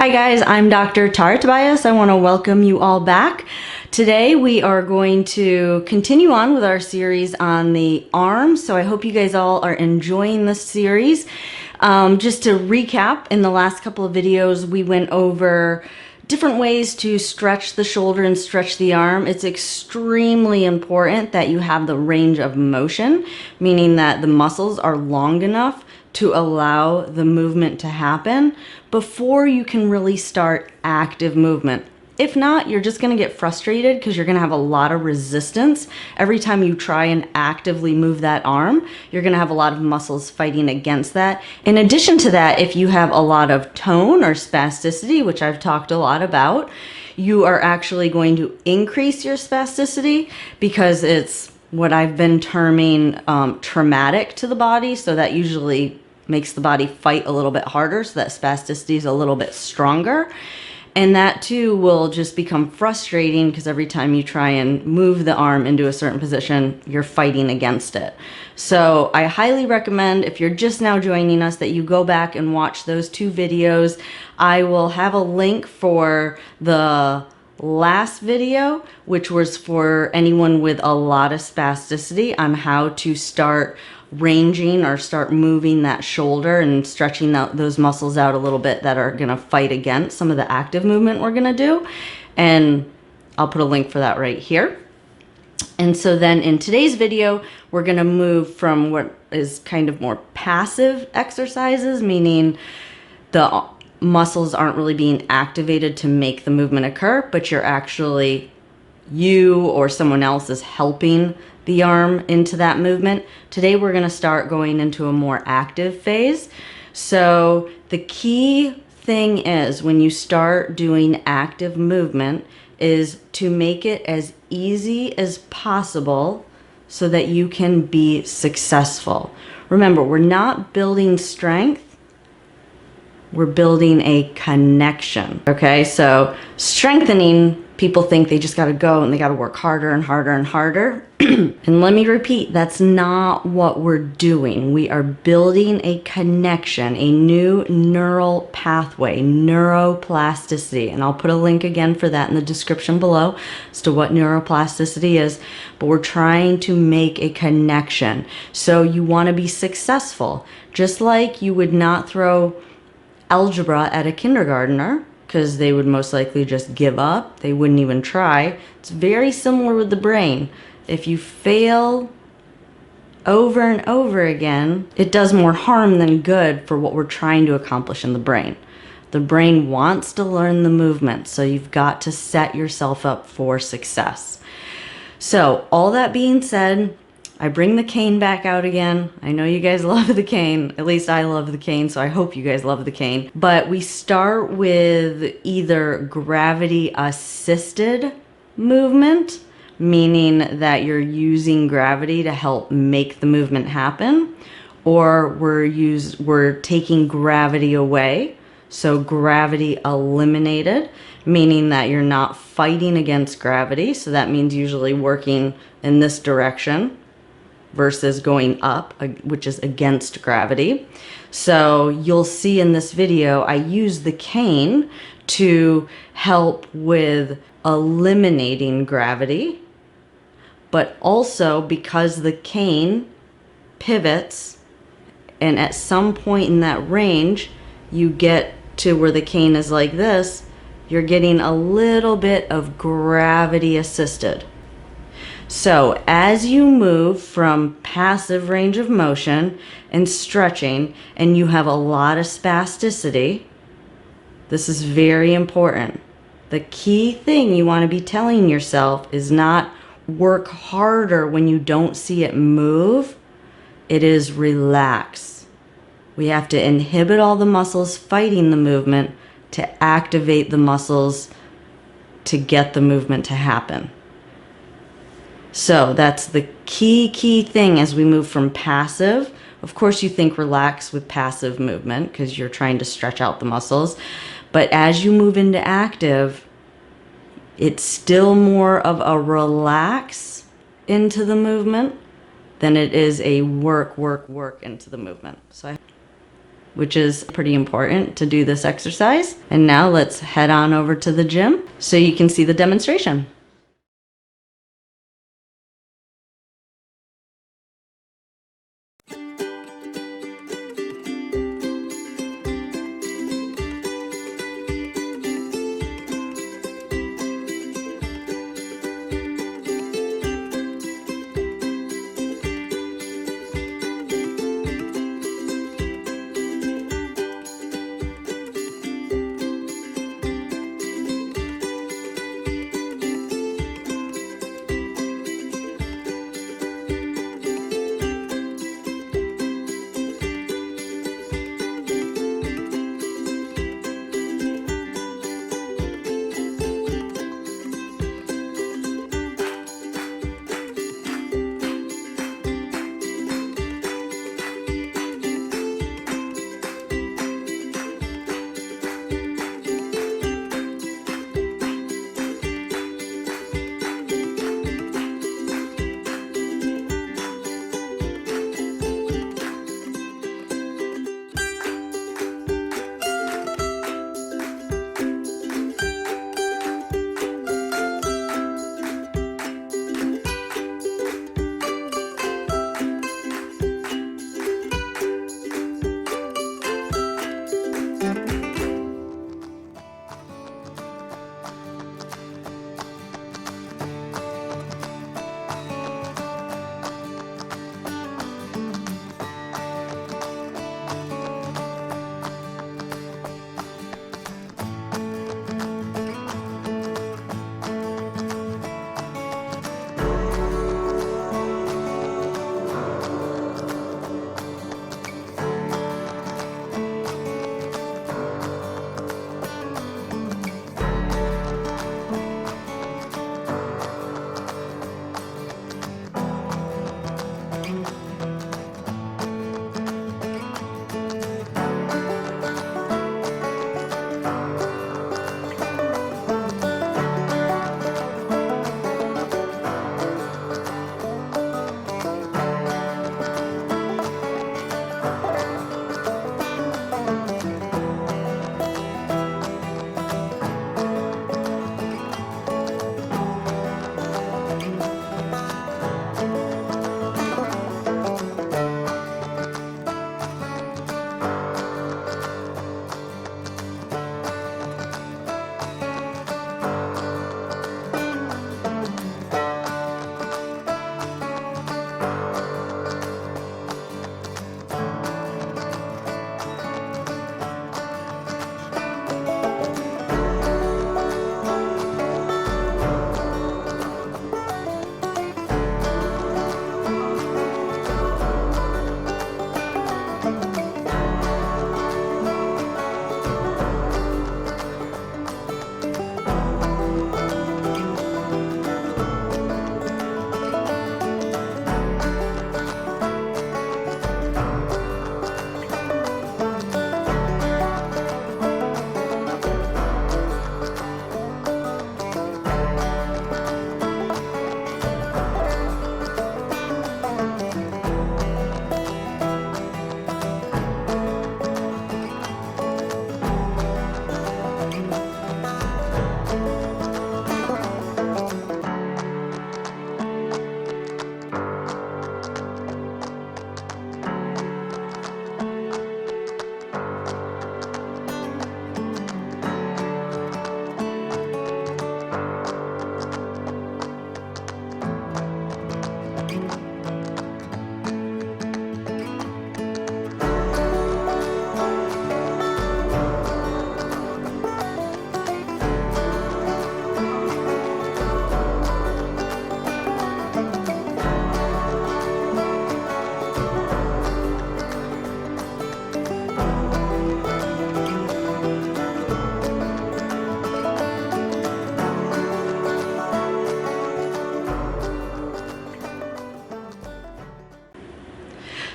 Hi guys, I'm Dr. Tara Tobias. I want to welcome you all back. Today we are going to continue on with our series on the arms, so I hope you guys all are enjoying this series. Just to recap, in the last couple of videos we went over different ways to stretch the shoulder and stretch the arm. It's extremely important that you have the range of motion, meaning that the muscles are long enough to allow the movement to happen before you can really start active movement. If not, you're just gonna get frustrated because you're gonna have a lot of resistance. Every time you try and actively move that arm, you're gonna have a lot of muscles fighting against that. In addition to that, if you have a lot of tone or spasticity, which I've talked a lot about, you are actually going to increase your spasticity because it's what I've been terming traumatic to the body. So that usually makes the body fight a little bit harder, so that spasticity is a little bit stronger. And that too will just become frustrating because every time you try and move the arm into a certain position, you're fighting against it. So I highly recommend, if you're just now joining us, that you go back and watch those two videos. I will have a link for the last video, which was for anyone with a lot of spasticity, on how to start ranging or start moving that shoulder and stretching those muscles out a little bit that are going to fight against some of the active movement we're going to do. And I'll put a link for that right here. And so then in today's video, we're going to move from what is kind of more passive exercises, meaning the muscles aren't really being activated to make the movement occur, but you or someone else is helping the arm into that movement. Today we're going to start going into a more active phase. So the key thing is, when you start doing active movement, is to make it as easy as possible so that you can be successful. Remember, we're not building strength, we're building a connection. Okay, so strengthening, people think they just got to go and they got to work harder and harder and harder. And let me repeat, that's not what we're doing. We are building a connection, a new neural pathway, neuroplasticity. And I'll put a link again for that in the description below as to what neuroplasticity is. But we're trying to make a connection. So you want to be successful. Just like you would not throw algebra at a kindergartner, because they would most likely just give up. They wouldn't even try. It's very similar with the brain. If you fail over and over again, it does more harm than good for what we're trying to accomplish in the brain. The brain wants to learn the movement, so you've got to set yourself up for success. So all that being said, I bring the cane back out again. I know you guys love the cane. At least I love the cane, so I hope you guys love the cane. But we start with either gravity-assisted movement, meaning that you're using gravity to help make the movement happen, or we're taking gravity away, so gravity eliminated, meaning that you're not fighting against gravity. So that means usually working in this direction versus going up, which is against gravity. So you'll see in this video, I use the cane to help with eliminating gravity, but also because the cane pivots, and at some point in that range, you get to where the cane is like this, you're getting a little bit of gravity assisted. So as you move from passive range of motion and stretching, and you have a lot of spasticity, this is very important. The key thing you want to be telling yourself is not work harder when you don't see it move. It is relax. We have to inhibit all the muscles fighting the movement to activate the muscles to get the movement to happen. So that's the key thing as we move from passive. Of course, you think relax with passive movement because you're trying to stretch out the muscles. But as you move into active, it's still more of a relax into the movement than it is a work into the movement. So which is pretty important to do this exercise. And now let's head on over to the gym so you can see the demonstration.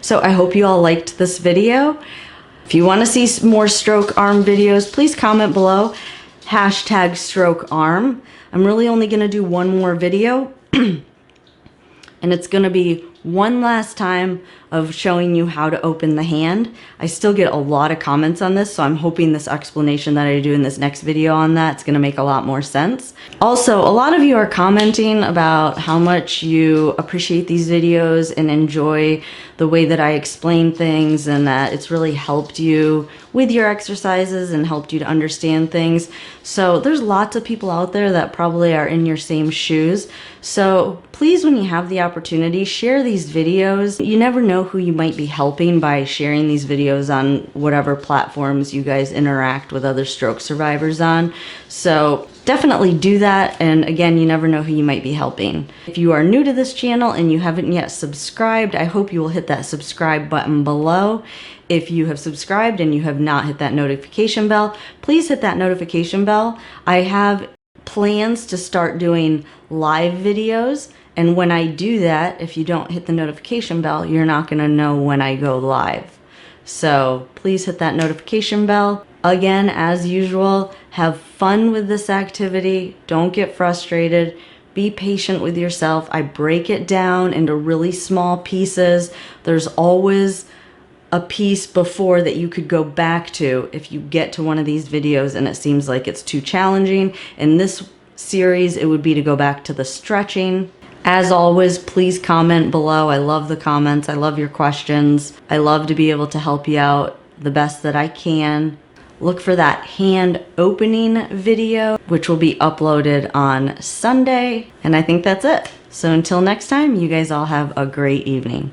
So I hope you all liked this video. If you want to see more stroke arm videos, please comment below, #stroke arm. I'm really only going to do one more video, and it's going to be one last time of showing you how to open the hand. I still get a lot of comments on this, so I'm hoping this explanation that I do in this next video on that's going to make a lot more sense. Also, a lot of you are commenting about how much you appreciate these videos and enjoy the way that I explain things, and that it's really helped you with your exercises and helped you to understand things. So there's lots of people out there that probably are in your same shoes. So please, when you have the opportunity, share these videos. You never know who you might be helping by sharing these videos on whatever platforms you guys interact with other stroke survivors on. So definitely do that. And again, you never know who you might be helping. If you are new to this channel and you haven't yet subscribed, I hope you will hit that subscribe button below. If you have subscribed and you have not hit that notification bell, please hit that notification bell. I have plans to start doing live videos, and when I do that, if you don't hit the notification bell, you're not going to know when I go live. So please hit that notification bell. Again, as usual, have fun with this activity. Don't get frustrated. Be patient with yourself. I break it down into really small pieces. There's always a piece before that you could go back to if you get to one of these videos and it seems like it's too challenging. In this series, it would be to go back to the stretching. As always, please comment below. I love the comments. I love your questions. I love to be able to help you out the best that I can. Look for that hand opening video, which will be uploaded on Sunday. And I think that's it. So until next time, you guys all have a great evening.